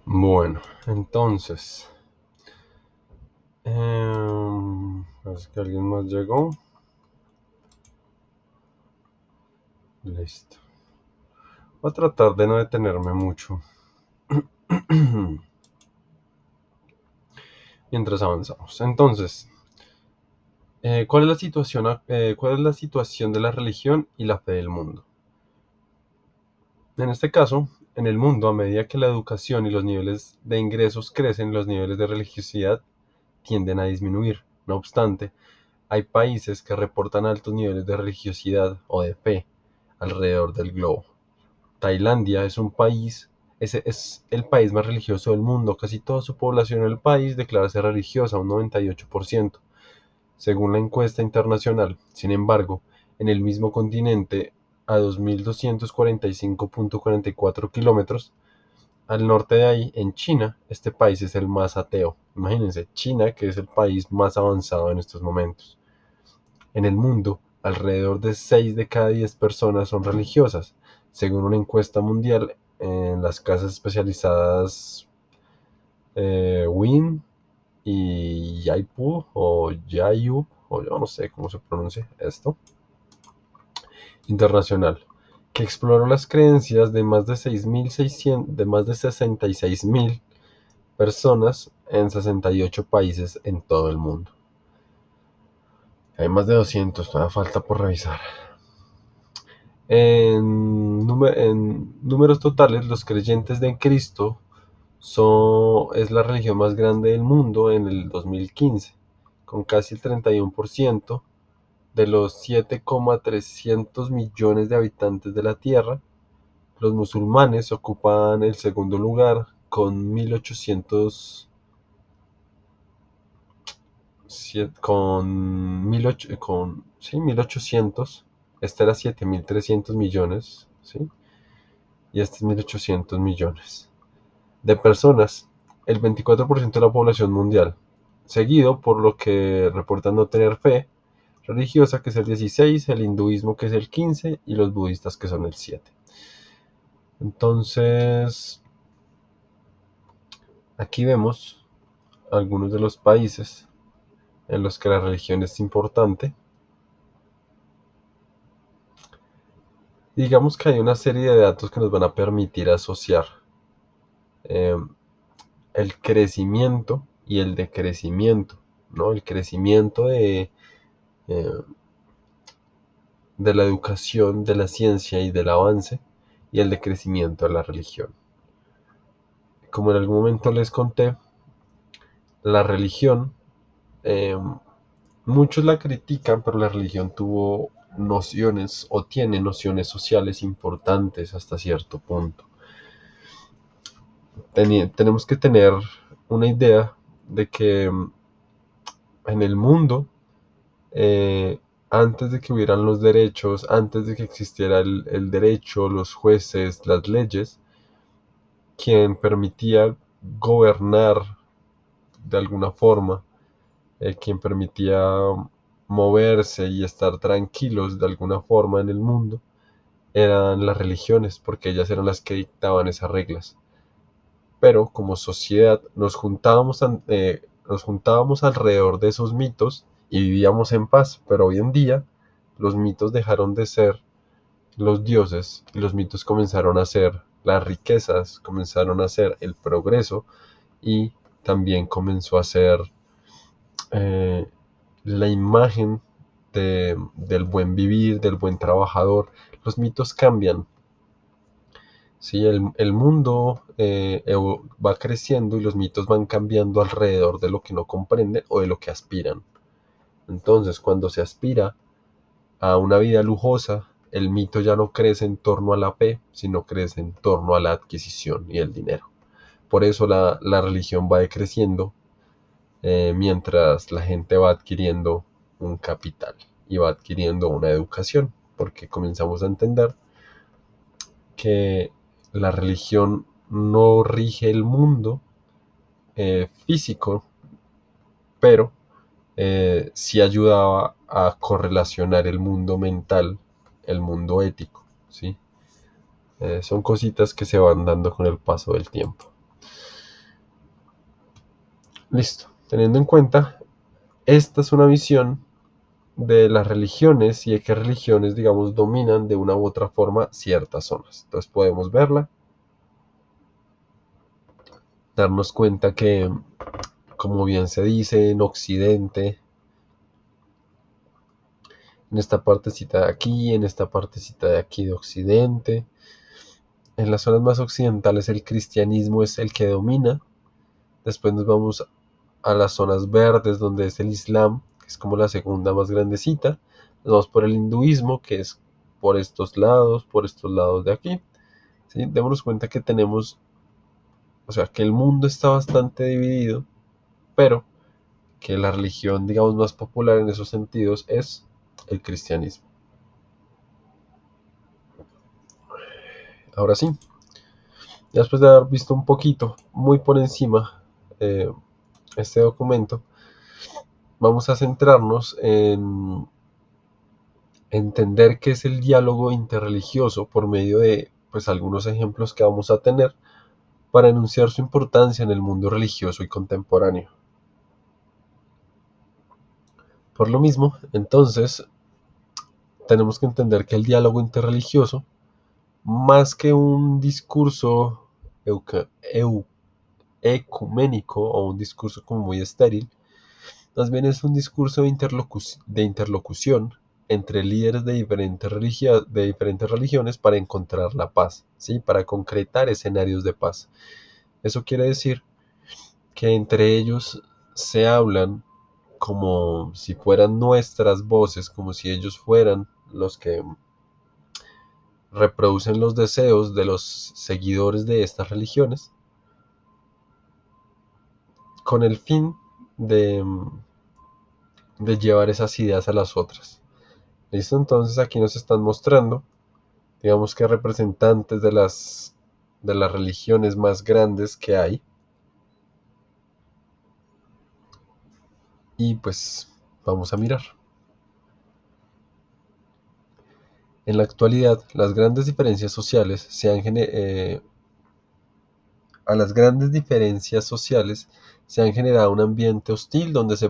Bueno, entonces, parece que alguien más llegó. Listo. Voy a tratar de no detenerme mucho mientras avanzamos. Entonces, ¿cuál es la situación de la religión y la fe del mundo? En este caso, en el mundo, a medida que la educación y los niveles de ingresos crecen, los niveles de religiosidad tienden a disminuir. No obstante, hay países que reportan altos niveles de religiosidad o de fe alrededor del globo. Tailandia es el país más religioso del mundo. Casi toda su población en el país declara ser religiosa, un 98%, según la encuesta internacional. Sin embargo, en el mismo continente, a 2.245,44 kilómetros al norte de ahí, en China, este país es el más ateo. Imagínense, China, que es el país más avanzado en estos momentos. En el mundo, alrededor de 6 de cada 10 personas son religiosas, según una encuesta mundial en las casas especializadas Win y Yaipu o Yayu, o yo no sé cómo se pronuncia esto, internacional, que exploró las creencias de más de 66.000 personas en 68 países en todo el mundo. Hay más de 200, todavía falta por revisar. En números totales, los creyentes de Cristo es la religión más grande del mundo en el 2015, con casi el 31% de los 7,300 millones de habitantes de la Tierra. Los musulmanes ocupan el segundo lugar con 1800, sí, 1800. Este era 7300 millones, ¿sí? Y este es 1800 millones de personas, el 24% de la población mundial, seguido por lo que reportan no tener fe religiosa, que es el 16, el hinduismo, que es el 15, y los budistas, que son el 7. Entonces, aquí vemos algunos de los países en los que la religión es importante. Digamos que hay una serie de datos que nos van a permitir asociar eh, el crecimiento y el decrecimiento, ¿no? El crecimiento eh, de la educación, de la ciencia y del avance, y el decrecimiento de la religión. Como en algún momento les conté, la religión, eh, muchos la critican, pero la religión tuvo nociones o tiene nociones sociales importantes hasta cierto punto. Tenemos que tener una idea de que en el mundo, eh, antes de que hubieran los derechos, antes de que existiera el derecho, los jueces, las leyes, quien permitía gobernar de alguna forma, quien permitía moverse y estar tranquilos de alguna forma en el mundo, eran las religiones, porque ellas eran las que dictaban esas reglas. Pero como sociedad nos juntábamos alrededor de esos mitos y vivíamos en paz, pero hoy en día los mitos dejaron de ser los dioses y los mitos comenzaron a ser las riquezas, comenzaron a ser el progreso, y también comenzó a ser eh, la imagen del buen vivir, del buen trabajador. Los mitos cambian. Sí, el mundo va creciendo y los mitos van cambiando alrededor de lo que no comprenden o de lo que aspiran. Entonces, cuando se aspira a una vida lujosa, el mito ya no crece en torno a la fe, sino crece en torno a la adquisición y el dinero. Por eso la religión va decreciendo, mientras la gente va adquiriendo un capital y va adquiriendo una educación, porque comenzamos a entender que la religión no rige el mundo físico, pero sí ayudaba a correlacionar el mundo mental, el mundo ético, ¿sí? Son cositas que se van dando con el paso del tiempo. Listo. Teniendo en cuenta, esta es una visión de las religiones y de qué religiones, digamos, dominan de una u otra forma ciertas zonas. Entonces podemos verla, darnos cuenta que, como bien se dice, en Occidente, en esta partecita de aquí, en esta partecita de aquí de Occidente, en las zonas más occidentales el cristianismo es el que domina. Después nos vamos a las zonas verdes donde es el Islam, que es como la segunda más grandecita. Nos vamos por el hinduismo, que es por estos lados de aquí. ¿Sí? Démonos cuenta que tenemos, o sea, que el mundo está bastante dividido, pero que la religión, digamos, más popular en esos sentidos es el cristianismo. Ahora sí, después de haber visto un poquito, muy por encima, eh, este documento, vamos a centrarnos en entender qué es el diálogo interreligioso por medio de pues algunos ejemplos que vamos a tener para enunciar su importancia en el mundo religioso y contemporáneo. Por lo mismo, entonces, tenemos que entender que el diálogo interreligioso, más que un discurso ecuménico o un discurso como muy estéril, más bien es un discurso de interlocución entre líderes de diferentes religiones para encontrar la paz, ¿sí? Para concretar escenarios de paz. Eso quiere decir que entre ellos se hablan como si fueran nuestras voces, como si ellos fueran los que reproducen los deseos de los seguidores de estas religiones, con el fin de, de llevar esas ideas a las otras. ¿Listo? Entonces aquí nos están mostrando, digamos que representantes de las religiones más grandes que hay. Y pues vamos a mirar. En la actualidad, las grandes diferencias sociales a las grandes diferencias sociales se han generado un ambiente hostil donde se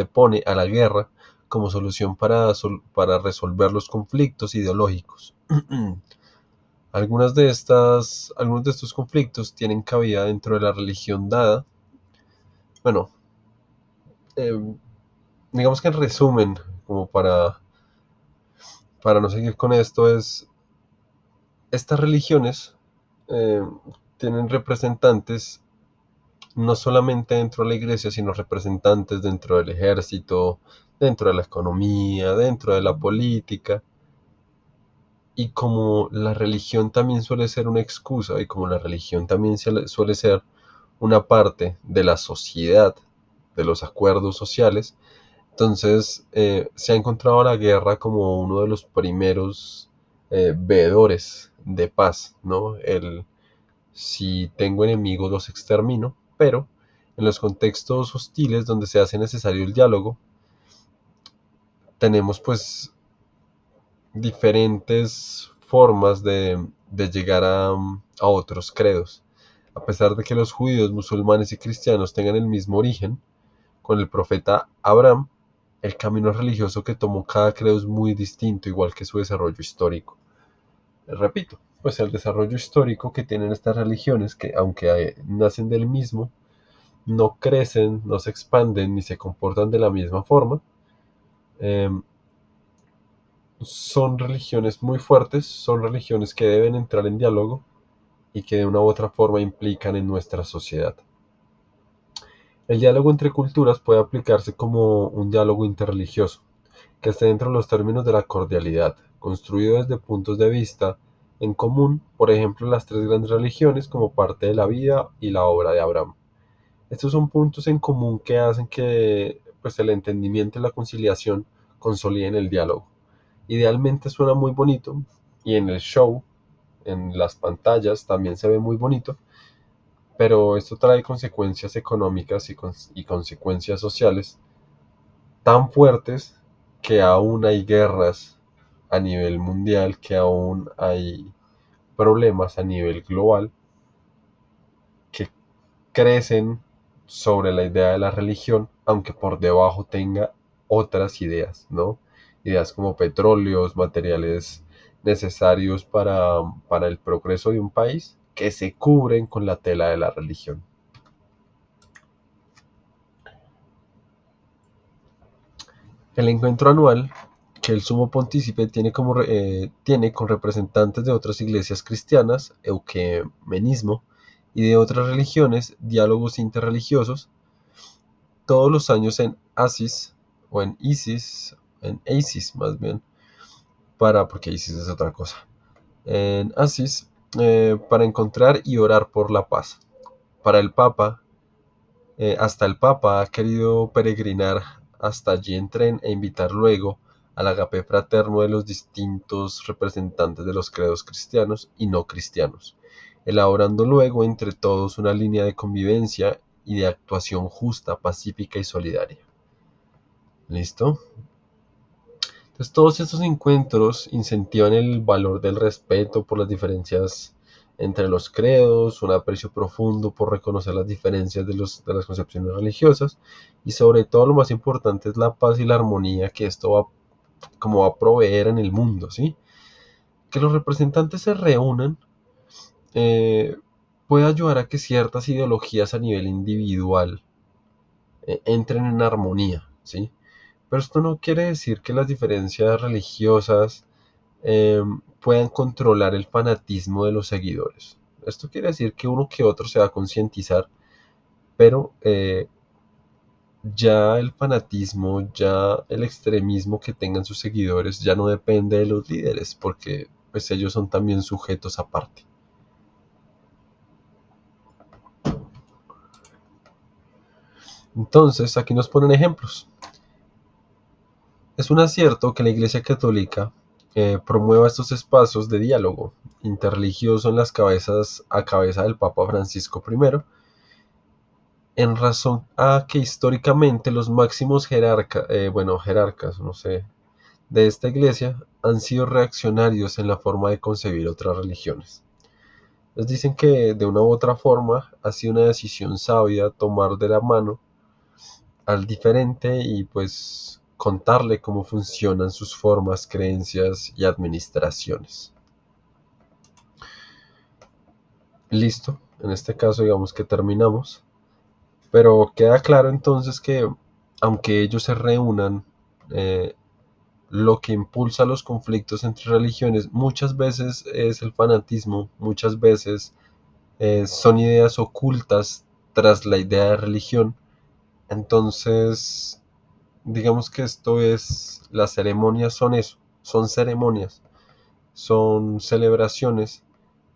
pone a la guerra como solución para resolver los conflictos ideológicos. Algunos de estos conflictos tienen cabida dentro de la religión dada. Bueno, eh, digamos que en resumen, como para no seguir con esto, es estas religiones eh, tienen representantes no solamente dentro de la iglesia, sino representantes dentro del ejército, dentro de la economía, dentro de la política. Y como la religión también suele ser una excusa y como la religión también suele ser una parte de la sociedad, de los acuerdos sociales, entonces se ha encontrado la guerra como uno de los primeros veedores de paz, ¿no? El si tengo enemigos los extermino, pero en los contextos hostiles donde se hace necesario el diálogo, tenemos pues diferentes formas de llegar a otros credos. A pesar de que los judíos, musulmanes y cristianos tengan el mismo origen, con el profeta Abraham, el camino religioso que tomó cada credo es muy distinto, igual que su desarrollo histórico. Repito, pues el desarrollo histórico que tienen estas religiones, que aunque nacen del mismo, no crecen, no se expanden ni se comportan de la misma forma. Eh, Son religiones muy fuertes, son religiones que deben entrar en diálogo y que de una u otra forma implican en nuestra sociedad. El diálogo entre culturas puede aplicarse como un diálogo interreligioso, que esté dentro de los términos de la cordialidad, construido desde puntos de vista en común, por ejemplo, las tres grandes religiones como parte de la vida y la obra de Abraham. Estos son puntos en común que hacen que pues, el entendimiento y la conciliación consoliden el diálogo. Idealmente suena muy bonito y en el show, en las pantallas, también se ve muy bonito, pero esto trae consecuencias económicas y consecuencias sociales tan fuertes que aún hay guerras a nivel mundial, que aún hay problemas a nivel global que crecen sobre la idea de la religión, aunque por debajo tenga otras ideas, ¿no? Ideas como petróleos, materiales necesarios para el progreso de un país, que se cubren con la tela de la religión. El encuentro anual que el sumo pontífice tiene con representantes de otras iglesias cristianas, ecumenismo, y de otras religiones, diálogos interreligiosos, todos los años en Asis, o en Isis más bien, porque Isis es otra cosa, en Asis, para encontrar y orar por la paz. Para el Papa, hasta el Papa ha querido peregrinar hasta allí en tren e invitar luego al agape fraterno de los distintos representantes de los credos cristianos y no cristianos, elaborando luego entre todos una línea de convivencia y de actuación justa, pacífica y solidaria. ¿Listo? Entonces, todos estos encuentros incentivan el valor del respeto por las diferencias entre los credos, un aprecio profundo por reconocer las diferencias de las concepciones religiosas y sobre todo lo más importante es la paz y la armonía que esto va a proveer en el mundo, ¿sí? Que los representantes se reúnan puede ayudar a que ciertas ideologías a nivel individual entren en armonía, ¿sí? Pero esto no quiere decir que las diferencias religiosas puedan controlar el fanatismo de los seguidores. Esto quiere decir que uno que otro se va a concientizar, pero ya el fanatismo, ya el extremismo que tengan sus seguidores ya no depende de los líderes, porque pues ellos son también sujetos aparte. Entonces, aquí nos ponen ejemplos. Es un acierto que la Iglesia Católica promueva estos espacios de diálogo interreligioso en a cabeza del Papa Francisco I, en razón a que históricamente los máximos jerarcas, no sé, de esta iglesia han sido reaccionarios en la forma de concebir otras religiones. Les dicen que de una u otra forma ha sido una decisión sabia tomar de la mano al diferente y pues contarle cómo funcionan sus formas, creencias y administraciones. Listo, en este caso digamos que terminamos, pero queda claro entonces que aunque ellos se reúnan, lo que impulsa los conflictos entre religiones muchas veces es el fanatismo, muchas veces son ideas ocultas tras la idea de religión. Entonces, digamos que las ceremonias son eso, son ceremonias, son celebraciones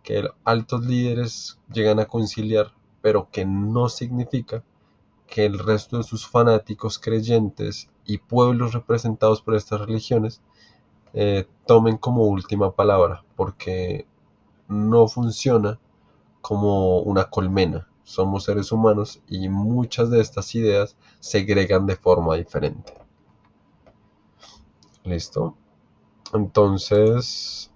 que altos líderes llegan a conciliar, pero que no significa que el resto de sus fanáticos creyentes y pueblos representados por estas religiones tomen como última palabra, porque no funciona como una colmena. Somos seres humanos y muchas de estas ideas segregan de forma diferente. ¿Listo? Entonces,